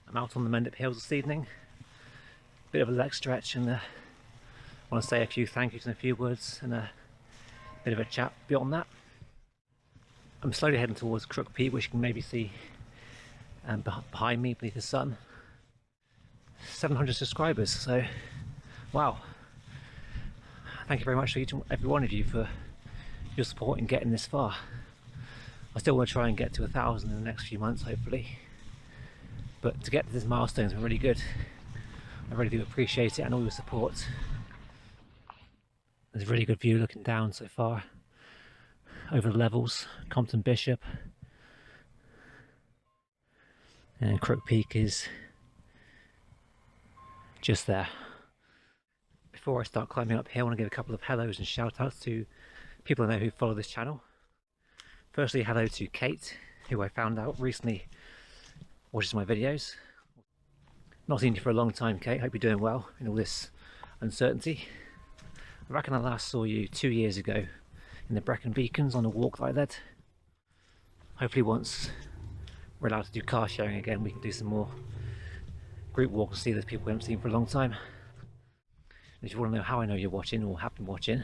I'm out on the Meetup Hills this evening. Bit of a leg stretch, and I want to say a few thank yous and a few words and a bit of a chat beyond that. I'm slowly heading towards Crook Peak, which you can maybe see behind me beneath the sun. 700 subscribers, so wow. Thank you very much to each and every one of you for your support in getting this far. I still want to try and get to 1,000 in the next few months, hopefully. But to get to this milestone has been really good. I really do appreciate it and all your support. There's a really good view looking down so far over the levels, Compton Bishop, and Crook Peak is just there. Before I start climbing up here, I want to give a couple of hellos and shout outs to people I know who follow this channel. Firstly, hello to Kate, who I found out recently watches my videos. Not seen you for a long time, Kate. Hope you're doing well in all this uncertainty. I reckon I last saw you 2 years ago in the Brecon Beacons on a walk that I led. Hopefully once we're allowed to do car sharing again, we can do some more group walks and see those people we haven't seen for a long time. And if you want to know how I know you're watching or have been watching,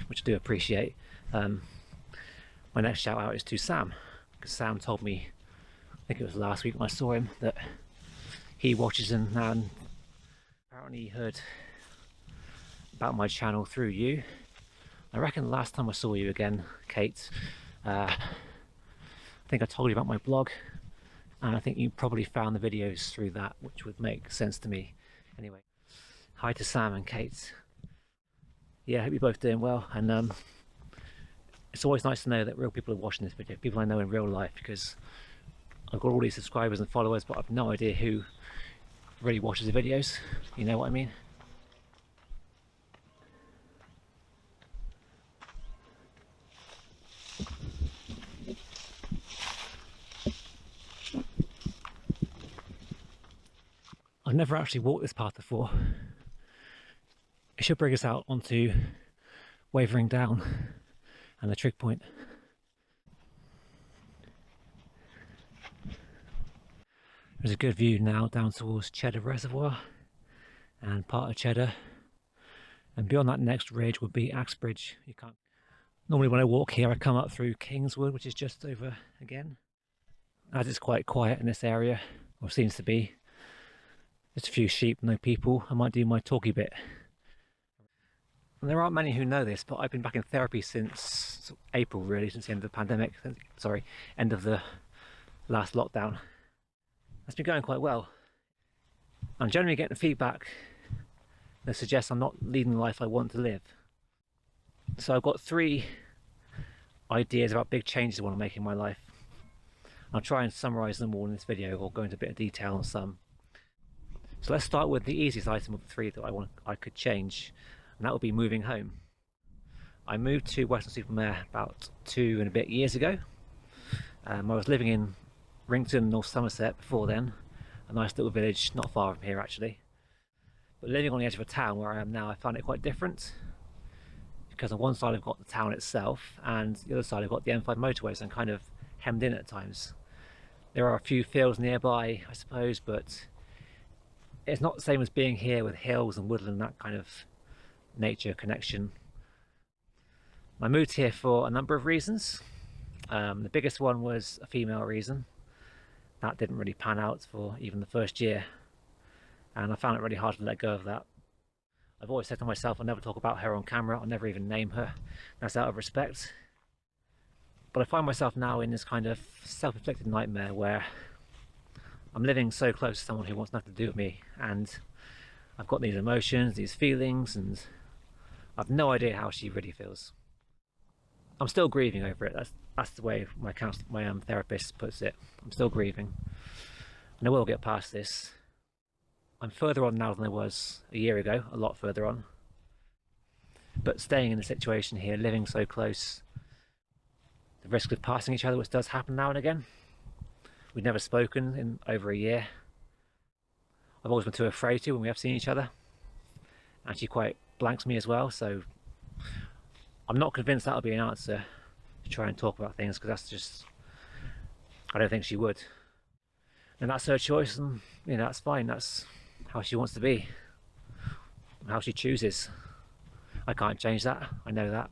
which I do appreciate, my next shout out is to Sam, because Sam told me, I think it was last week when I saw him, that he watches and apparently he heard about my channel through you. I reckon the last time I saw you again, Kate, I think I told you about my blog, and I think you probably found the videos through that, which would make sense to me. Anyway, hi to Sam and Kate. Yeah, I hope you're both doing well, and it's always nice to know that real people are watching this video, people I know in real life, because I've got all these subscribers and followers, but I've no idea who really watches the videos, you know what I mean? I've never actually walked this path before. It should bring us out onto Wavering Down and the trig point. There's a good view now down towards Cheddar Reservoir and part of Cheddar, and beyond that next ridge would be Axbridge. You can't normally, when I walk here, I come up through Kingswood, which is just over again. As it's quite quiet in this area, or seems to be, just a few sheep, no people, I might do my talky bit. And there aren't many who know this, but I've been back in therapy since April, really, since the end of the pandemic, sorry, end of the last lockdown. That's been going quite well. I'm generally getting feedback that suggests I'm not leading the life I want to live. So I've got 3 ideas about big changes I want to make in my life. I'll try and summarise them all in this video, or go into a bit of detail on some. So let's start with the easiest item of the 3 that I could change, and that would be moving home. I moved to Weston-super-Mare about 2 and a bit years ago. I was living in Rington, North Somerset before then, a nice little village not far from here actually. But living on the edge of a town where I am now, I find it quite different, because on one side I've got the town itself, and the other side I've got the M5 motorway, so I'm kind of hemmed in at times. There are a few fields nearby, I suppose, but it's not the same as being here with hills and woodland, that kind of nature connection. I moved here for a number of reasons. The biggest one was a female reason. That didn't really pan out for even the first year, and I found it really hard to let go of that. I've always said to myself I'll never talk about her on camera, I'll never even name her. That's out of respect. But I find myself now in this kind of self-inflicted nightmare where I'm living so close to someone who wants nothing to do with me, and I've got these emotions, these feelings, and I've no idea how she really feels. I'm still grieving over it. That's the way my therapist puts it. I'm still grieving, and I will get past this. I'm further on now than I was a year ago, a lot further on. But staying in the situation here, living so close, the risk of passing each other, which does happen now and again. We've never spoken in over a year. I've always been too afraid to when we have seen each other, and she quite blanks me as well, so I'm not convinced that'll be an answer to try and talk about things, because that's just, I don't think she would. And that's her choice, and that's fine. That's how she wants to be, how she chooses. I can't change that, I know that.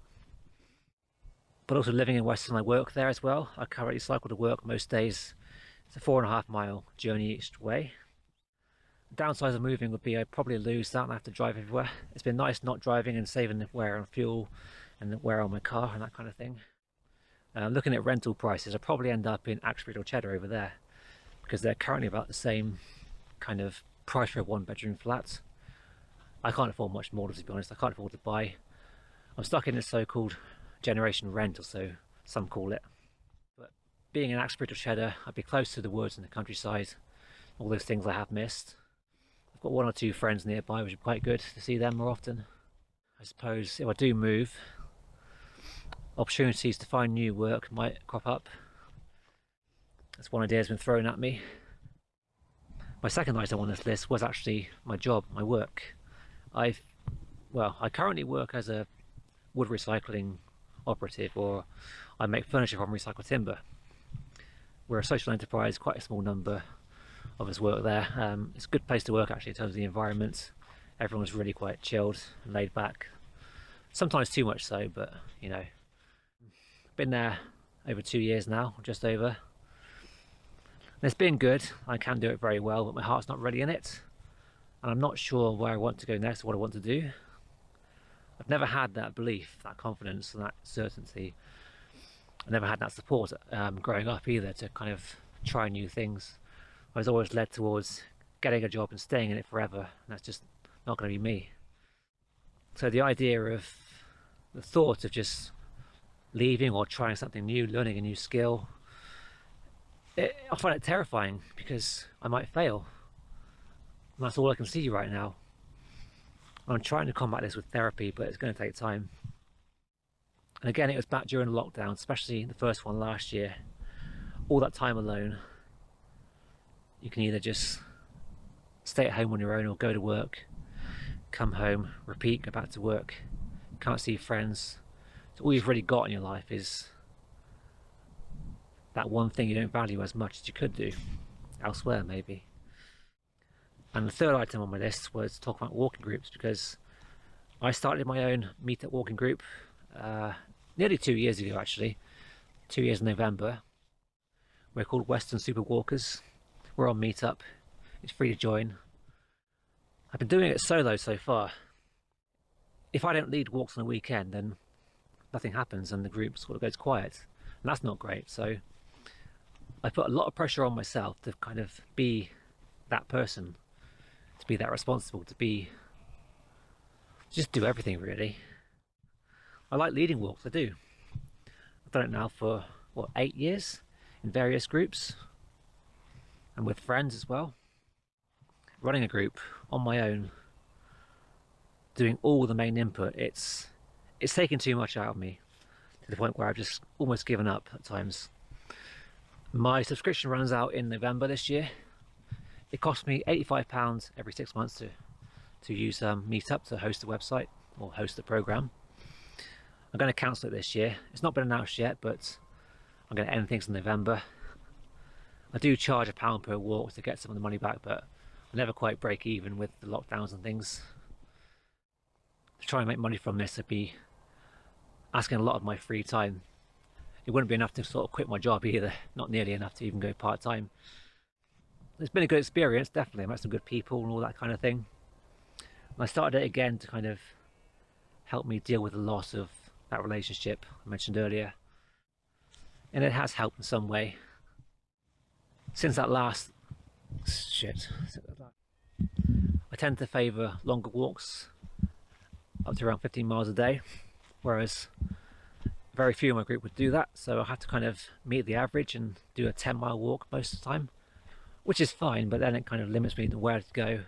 But also living in Western, I work there as well. I currently cycle to work most days. It's a 4.5 mile journey each way. The downsides of moving would be I'd probably lose that and I have to drive everywhere. It's been nice not driving and saving the wear on fuel and the wear on my car and that kind of thing. Looking at rental prices, I'll probably end up in Axbridge or Cheddar over there, because they're currently about the same kind of price for a 1-bedroom flat. I can't afford much more, to be honest. I can't afford to buy. I'm stuck in this so-called generation rent, or so some call it. But being in Axbridge or Cheddar, I'd be close to the woods and the countryside, all those things I have missed. I've got 1 or 2 friends nearby, which is quite good to see them more often. I suppose if I do move, opportunities to find new work might crop up. That's one idea that's been thrown at me. My second item on this list was actually my job, my work. I currently work as a wood recycling operative, or I make furniture from recycled timber. We're a social enterprise, quite a small number of us work there. It's a good place to work actually in terms of the environment. Everyone's really quite chilled and laid back. Sometimes too much so, but been there over 2 years now, just over. And it's been good. I can do it very well, but my heart's not really in it. And I'm not sure where I want to go next, or what I want to do. I've never had that belief, that confidence and that certainty. I never had that support growing up either, to kind of try new things. I was always led towards getting a job and staying in it forever, and that's just not going to be me. So the idea of, the thought of just leaving or trying something new, learning a new skill, I find it terrifying, because I might fail. And that's all I can see right now. I'm trying to combat this with therapy, but it's going to take time. And again, it was back during lockdown, especially the first one last year. All that time alone. You can either just stay at home on your own, or go to work, come home, repeat, go back to work. Can't see friends. So all you've really got in your life is that one thing you don't value as much as you could do elsewhere, maybe. And the third item on my list was to talk about walking groups, because I started my own Meetup walking group nearly 2 years ago, actually. 2 years in November. We're called Western Super Walkers. We're on Meetup. It's free to join. I've been doing it solo so far. If I don't lead walks on a weekend, then nothing happens and the group sort of goes quiet. And that's not great. So I put a lot of pressure on myself to kind of be that person, to be that responsible, to just do everything really. I like leading walks, I do. I've done it now for, 8 years in various groups and with friends as well. Running a group on my own, doing all the main input, it's taken too much out of me, to the point where I've just almost given up at times. My subscription runs out in November this year. It costs me £85 every 6 months to use Meetup to host the website or host the program. I'm going to cancel it this year. It's not been announced yet, but I'm going to end things in November. I do charge £1 per walk to get some of the money back, but I never quite break even with the lockdowns and things. To try and make money from this would be asking a lot of my free time. It wouldn't be enough to sort of quit my job either, not nearly enough to even go part-time. It's been a good experience, definitely. I met some good people and all that kind of thing. And I started it again to kind of help me deal with the loss of that relationship I mentioned earlier. And it has helped in some way. Since that last I tend to favour longer walks, up to around 15 miles a day, whereas very few in my group would do that, so I have to kind of meet the average and do a 10-mile walk most of the time, which is fine, but then it kind of limits me to where to go.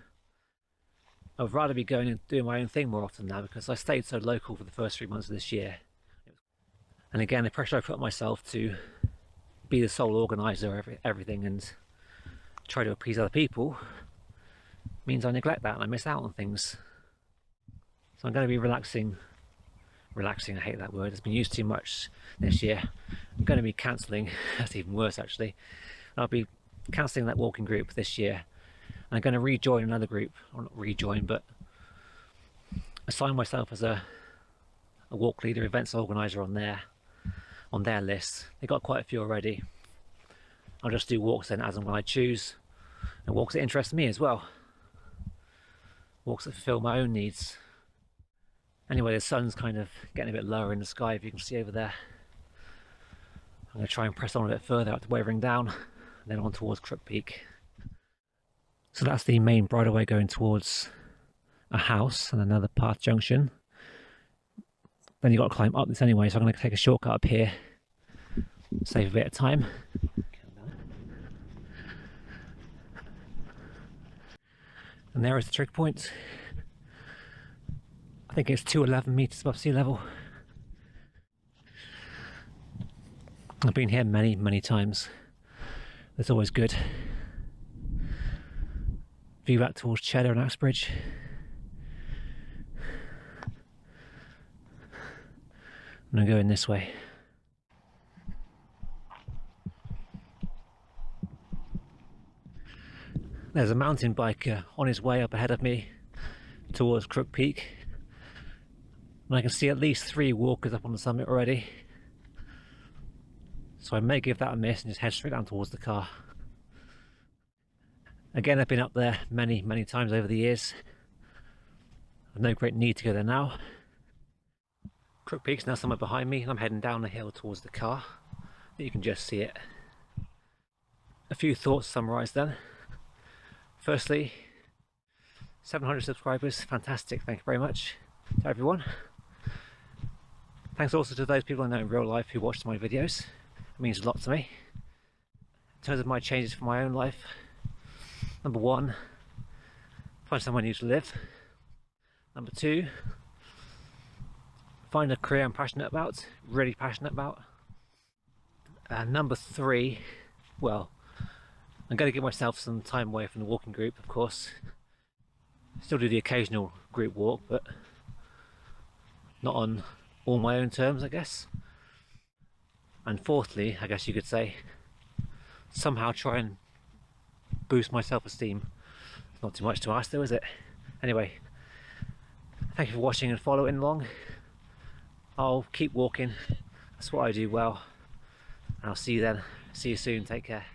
I would rather be going and doing my own thing more often now, because I stayed so local for the first 3 months of this year. And again, the pressure I put on myself to be the sole organiser of everything and try to appease other people means I neglect that and I miss out on things. So I'm going to be relaxing, I hate that word, it's been used too much this year. I'm going to be cancelling, that's even worse actually. I'll be cancelling that walking group this year. I'm going to rejoin another group, or not rejoin, but assign myself as a walk leader, events organizer on their list. They got quite a few already. I'll just do walks then as and when I choose, and walks that interest me as well. Walks that fulfill my own needs. Anyway, the sun's kind of getting a bit lower in the sky, if you can see over there. I'm going to try and press on a bit further out to Wavering Down, and then on towards Crook Peak. So that's the main bridleway going towards a house and another path junction. Then you've got to climb up this anyway, so I'm going to take a shortcut up here, save a bit of time. And there is the trig point. I think it's 211 metres above sea level. I've been here many, many times. It's always good. View back towards Cheddar and Axbridge. I'm going to go in this way. There's a mountain biker on his way up ahead of me towards Crook Peak. And I can see at least 3 walkers up on the summit already. So I may give that a miss and just head straight down towards the car. Again, I've been up there many, many times over the years. I've no great need to go there now. Crook Peak's now somewhere behind me, and I'm heading down the hill towards the car. You can just see it. A few thoughts to summarise then. Firstly, 700 subscribers, fantastic, thank you very much to everyone. Thanks also to those people I know in real life who watched my videos. It means a lot to me. In terms of my changes for my own life, number 1, find somewhere new to live. Number 2, find a career I'm passionate about, really passionate about. And number 3, well, I'm going to give myself some time away from the walking group, of course. Still do the occasional group walk, but not on all my own terms, I guess. And fourthly, I guess you could say, somehow try and boost my self-esteem. It's not too much to ask though, is it? Anyway, thank you for watching and following along. I'll keep walking, that's what I do well. And I'll see you then. See you soon, take care.